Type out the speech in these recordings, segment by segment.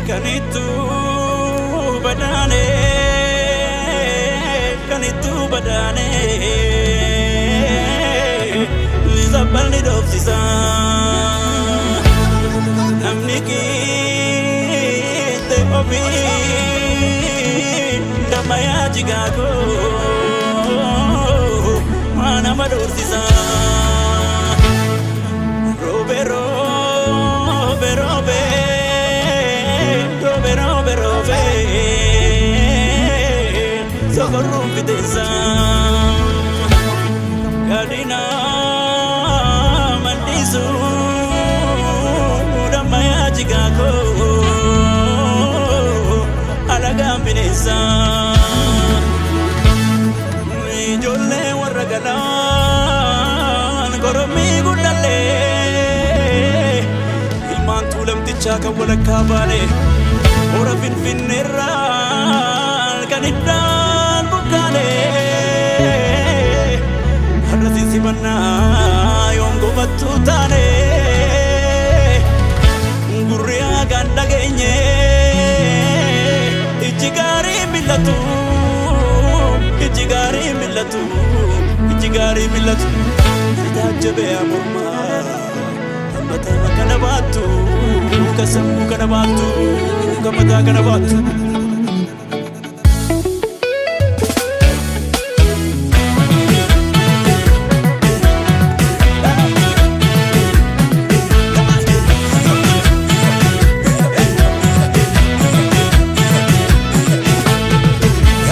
Kanitu badane, kanitu badane, zabal ni dofsisa, namni kite obi, damaya jigago, mana madofsisa, robe robe robe. Socorrum fidesa Gadina mandisu Damaya jigako Alagam binesa Ijolle warragalan Goromi gudale Ilman tulam tichaka walakka bale Ora finfinneral kaniddan bukkale Har'a sisibanna yongo battutane Gurriya ganda genye ijigari millatu Sitajjabe amurma Mata kana battu kasamu kana battu kamata kana battu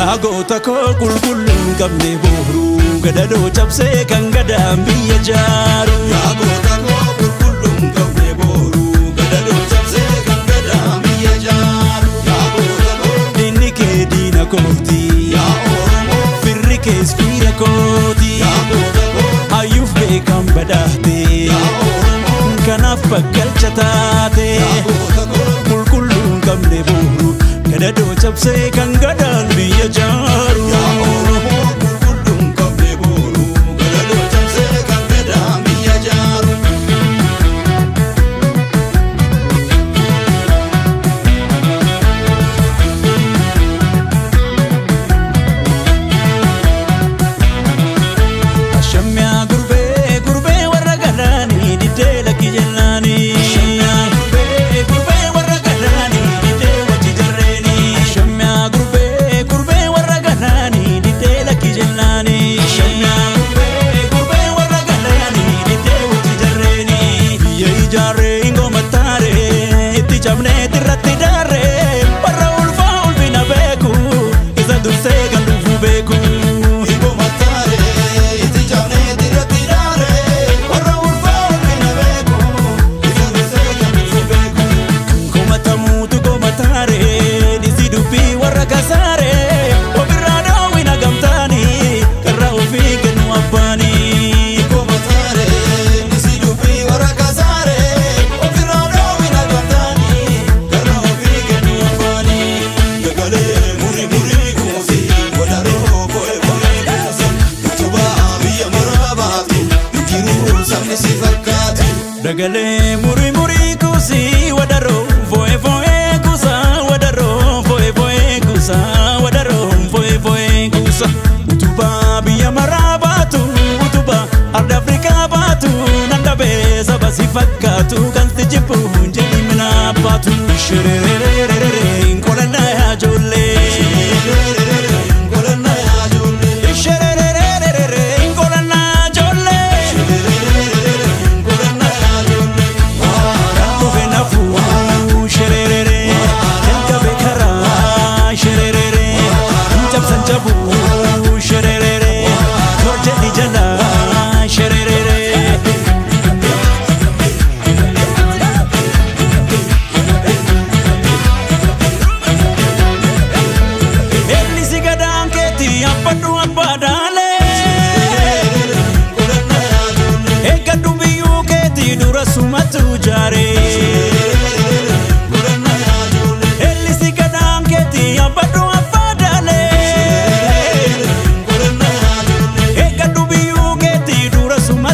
Agota ko kulkulun kamne boru gadado chapse kan gadam biya jaru Agota ko kulkulun kamne boru gadado chapse kan gadam biya jaru Agota ko dinike dina koti ya oromo firri ke spira koti Agota ko ayuf be kam badate ya oromo kanaf pagal chatate Agota ko kulkulun kamne boru gadado chapse kan gadam biya jaru ya oromo kulkulun kamne boru gadado chapse kan gadam biya jaru Ashamya gurbe gurbe warra galani didela kijellani Dagale muri muri kusi wadaro voe voe kusa wadaro voe voe kusa wadaro voe voe kusa utuba biya marabatu utuba arda Afrika batu nandabe sabasi fakatu kan tijipu jeli mina batu shererererere kolana ya jolle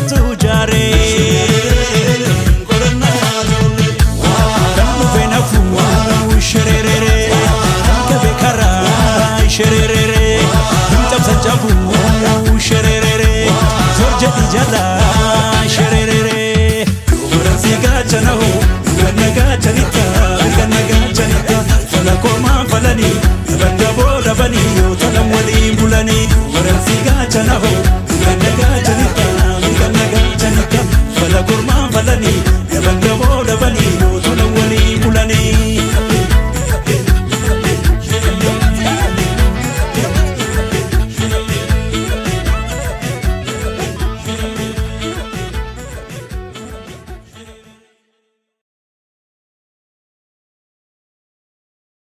to shererere Zorjeti jala shererere Waransi gachanahu ganna gachanita ganna gachanita Fala koma falani Badda boda bani yo talam wali bulani Waransi gachanahu